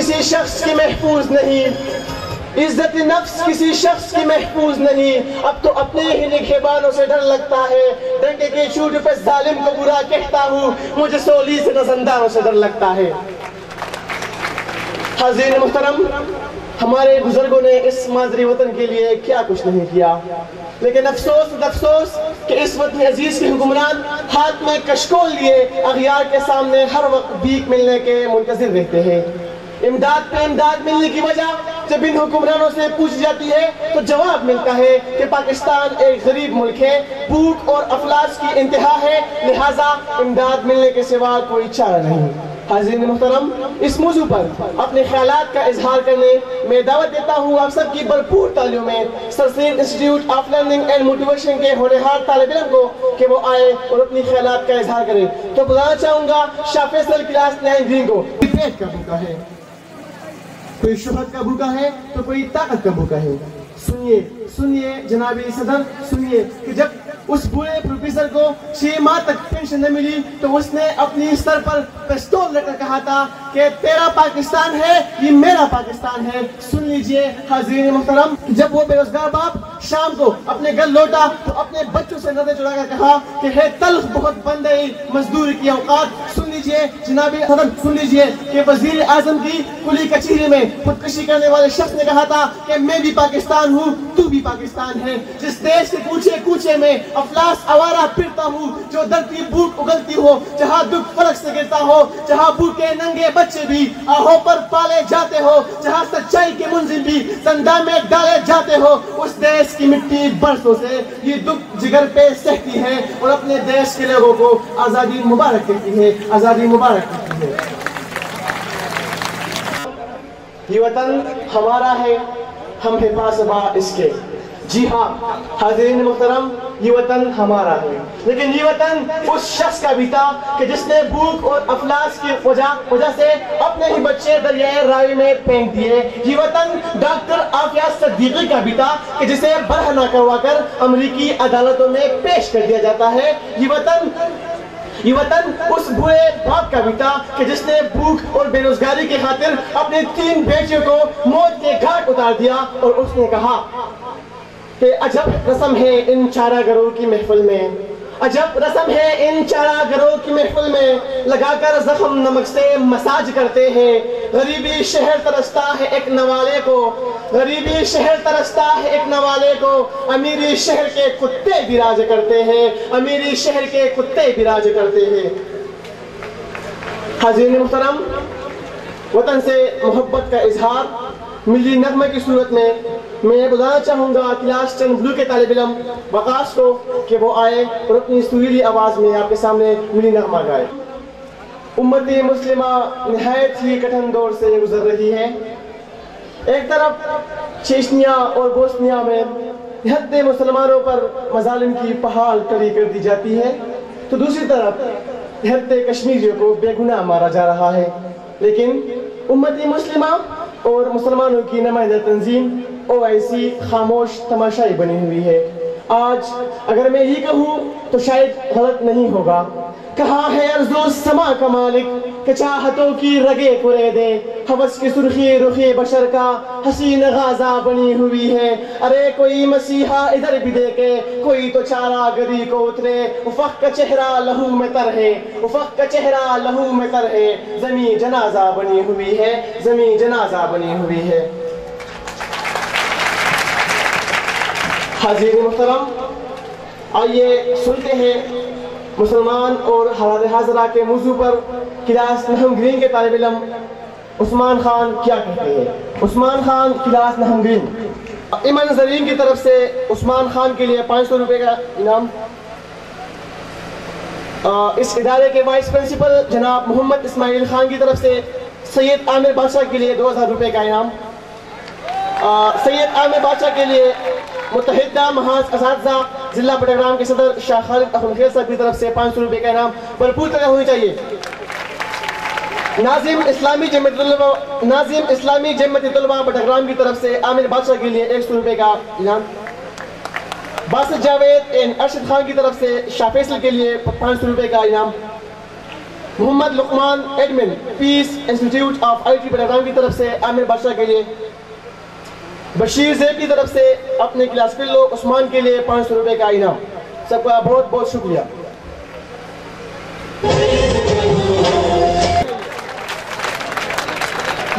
کسی شخص کی محفوظ نہیں، عزت نفس کسی شخص کی محفوظ نہیں۔ اب تو اپنے ہی نگہبانوں سے ڈر لگتا ہے، ڈنکے کی چوٹ پہ ظالم کو برا کہتا ہوں، مجھے سولی سے نزنداروں سے ڈر لگتا ہے۔ حاضرین محترم، ہمارے بزرگوں نے اس مادری وطن کے لیے کیا کچھ نہیں کیا، لیکن افسوس کہ اس وطن عزیز کے حکمران ہاتھ میں کشکول لیے اغیار کے سامنے ہر وقت بھیک ملنے کے منتظر رہتے ہیں۔ امداد پہ امداد ملنے کی وجہ جب ان حکمرانوں سے پوچھی جاتی ہے تو جواب ملتا ہے کہ پاکستان ایک غریب ملک ہے، بھوک اور افلاس کی انتہا ہے، لہٰذا امداد ملنے کے سوا کوئی چارہ نہیں۔ حاضرین محترم، اس موضوع پر اپنے خیالات کا اظہار کرنے میں دعوت دیتا ہوں آپ سب کی بھرپور تعلیموں میں Sir Syed institute of learning and motivation کے ہونہار طالب علم کو کہ وہ آئے اور اپنی خیالات کا اظہار کریں۔ تو بلانا چاہوں گا شاہ فیصل کلاس 9 گرین کو۔ پیٹ کا بھوکا ہے، کوئی شہرت کا بھوکا ہے تو کوئی طاقت کا بھوکا ہے۔ سنیے جناب صدر، سنیے کہ جب اس بوڑھے پروفیسر کو 6 ماہ تک پینشن نہ ملی تو اس نے اپنی سر پر پستول لے کر کہا تھا کہ تیرا پاکستان ہے، یہ میرا پاکستان ہے۔ سن لیجئے حاضرین محترم، جب وہ بے روزگار باپ شام کو اپنے گھر لوٹا تو اپنے بچوں سے نظر چڑھا کر کہا کہ ہے تلخ بہت بند ہے مزدور کی اوقات۔ سن لیجئے جناب صدر، سن لیجئے کہ وزیر اعظم کی کلی کچہری میں خودکشی کرنے والے شخص نے کہا تھا کہ میں بھی پاکستان ہوں، تو بھی پاکستان ہے۔ جس دیش کے کوچے کوچے میں افلاس آوارہ پھرتا ہوں، جو درد کی بھوک اگلتی ہو، جہاں دکھ فرق سے گرتا ہو، جہاں بھوکے ننگے بچے بھی آہوں پر پالے جاتے ہو، جہاں سچائی کے منظم بھی زندہ میں ڈالے جاتے ہو، اس دیش کی مٹی برسوں سے یہ دکھ جگر پہ سہتی ہے اور اپنے دیش کے لوگوں کو آزادی مبارک کہتی ہے، آزادی مبارک کہتی ہے۔ یہ وطن ہمارا ہے، ہم حفاظ اس کے۔ جی ہاں حاضرین محترم، یہ وطن ہمارا ہے، لیکن یہ وطن اس شخص کا بھی تھا کہ جس نے بھوک اور افلاس کی وجہ سے اپنے ہی بچے دریائے راوی میں پھینک دیے۔ یہ وطن ڈاکٹر عافیہ صدیقی کا بھی تھا کہ جسے برہنہ نہ کروا کر امریکی عدالتوں میں پیش کر دیا جاتا ہے۔ یہ وطن اس بوڑھے باپ کا بھی تھا کہ جس نے بھوک اور بے روزگاری کی خاطر اپنے 3 بیٹیوں کو موت کے گھاٹ اتار دیا اور اس نے کہا کہ عجب رسم ہے ان چارہ گروہ کی محفل میں، عجب رسم ہے ان چارہ گروہ کی محفل میں، لگا کر زخم نمک سے مساج کرتے ہیں۔ غریبی شہر ترستا ہے ایک نوالے کو، غریبی شہر ترستا ہے ایک نوالے کو، امیری شہر کے کتے بھی راج کرتے ہیں، امیری شہر کے کتے بھی راج کرتے ہیں۔ حاضرین محترم، وطن سے محبت کا اظہار ملی نغمہ کی صورت میں میں بلانا چاہوں گا کلاس 10 بلو کے طالب علم وقاص کو کہ وہ آئے اور اپنی سریلی آواز میں آپ کے سامنے ملی نغمہ گائے۔ امت مسلمہ نہایت ہی کٹھن دور سے گزر رہی ہے۔ ایک طرف چیچنیا اور بوسنیا میں حد مسلمانوں پر مظالم کی پہاڑ کڑی کر دی جاتی ہے، تو دوسری طرف حد کشمیریوں کو بے گناہ مارا جا رہا ہے، لیکن امت مسلمہ اور مسلمانوں کی نمائندہ تنظیم OIC خاموش تماشائی بنی ہوئی ہے۔ آج اگر میں یہ کہوں تو شاید غلط نہیں ہوگا۔ کہاں ہے ارض و سما کا مالک کہ چاہتوں کی رگے کرے دے، ہوس کی سرخی رخی بشر کا حسین غازہ بنی ہوئی ہے۔ ارے کوئی مسیحا ادھر بھی دیکھے، کوئی تو چارہ گری کو اترے، افق کا چہرہ لہو میں تر ہے، افق کا چہرہ لہو میں تر ہے، زمین جنازہ بنی ہوئی ہے، زمین جنازہ بنی ہوئی ہے۔ حاضرین محترم، آئیے سنتے ہیں مسلمان اور حاضرہ کے موضوع پر کلاس 9 گرین کے طالب علم عثمان خان کیا کہتے ہیں۔ عثمان خان کلاس 9 گرین۔ ایمن زرین کی طرف سے عثمان خان کے لیے 500 روپے کا انعام۔ اس ادارے کے وائس پرنسپل جناب محمد اسماعیل خان کی طرف سے سید عامر بادشاہ کے لیے 2000 روپے کا انعام۔ سید عامر بادشاہ کے لیے متحدہ محاذ اساتذہ ضلع بٹگرام کے صدر شاہ خالد اخوندخیل صاحب کی طرف سے 500 روپے کا انعام بھرپور طرح ہونی چاہیے۔ ناظم اسلامی جمعیت طلبہ بٹگرام کی طرف سے عامر بادشاہ کے لیے 100 روپے کا انعام۔ باسط جاوید ارشد خان کی طرف سے شاہ فیصل کے لیے 500 روپے کا انعام۔ Muhammad Luqman admin peace institute of IIT Budgam کی طرف سے عامر بادشاہ کے لیے، بشیر زیب کی طرف سے اپنے کلاس فیلو عثمان کے لیے 500 روپے کا انعام۔ سب کا بہت بہت شکریہ۔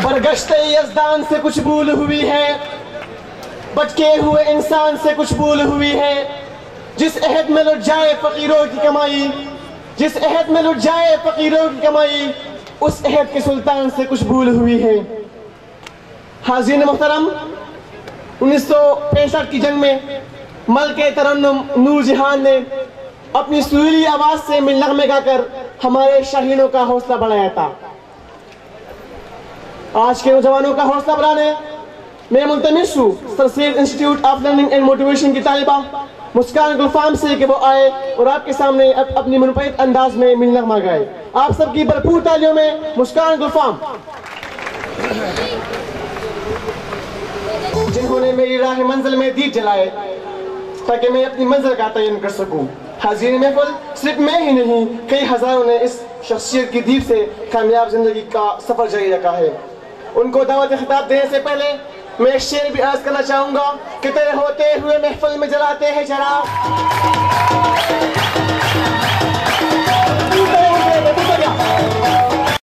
برگشتے یزدان سے کچھ بھول ہوئی ہے، بچکے ہوئے انسان سے کچھ بھول ہوئی ہے، جس عہد میں لٹ جائے فقیروں کی کمائی، جس عہد میں لٹ جائے فقیروں کی کمائی، اس عہد کے سلطان سے کچھ بھول ہوئی ہے۔ حاضرین محترم، 1965 کی جنگ میں ملک ترنم نور جہان نے اپنی سریلی آواز سے مل نغمے گا کر ہمارے شاہینوں کا حوصلہ بڑھایا تھا۔ آج کے نوجوانوں کا حوصلہ بڑھانے میں ملتمس ہوں Sir Syed institute of learning and motivation کی طالبہ مسکان گلفام سے کہ وہ آئے اور آپ کے سامنے اپنی منفرد انداز میں مل نغمہ گائے۔ آپ سب کی بھرپور تالیوں میں مسکان گلفام، جنہوں نے میری راہ منزل میں دیپ جلائے تاکہ میں اپنی منزل کا تعین کر سکوں۔ حاضرین محفل، صرف میں ہی نہیں، کئی ہزاروں نے اس شخصیت کی دیپ سے کامیاب زندگی کا سفر جاری رکھا ہے۔ ان کو دعوت خطاب دینے سے پہلے میں ایک شعر بھی عرض کرنا چاہوں گا کہ تیرے ہوتے ہوئے محفل میں جلاتے ہیں چراغ،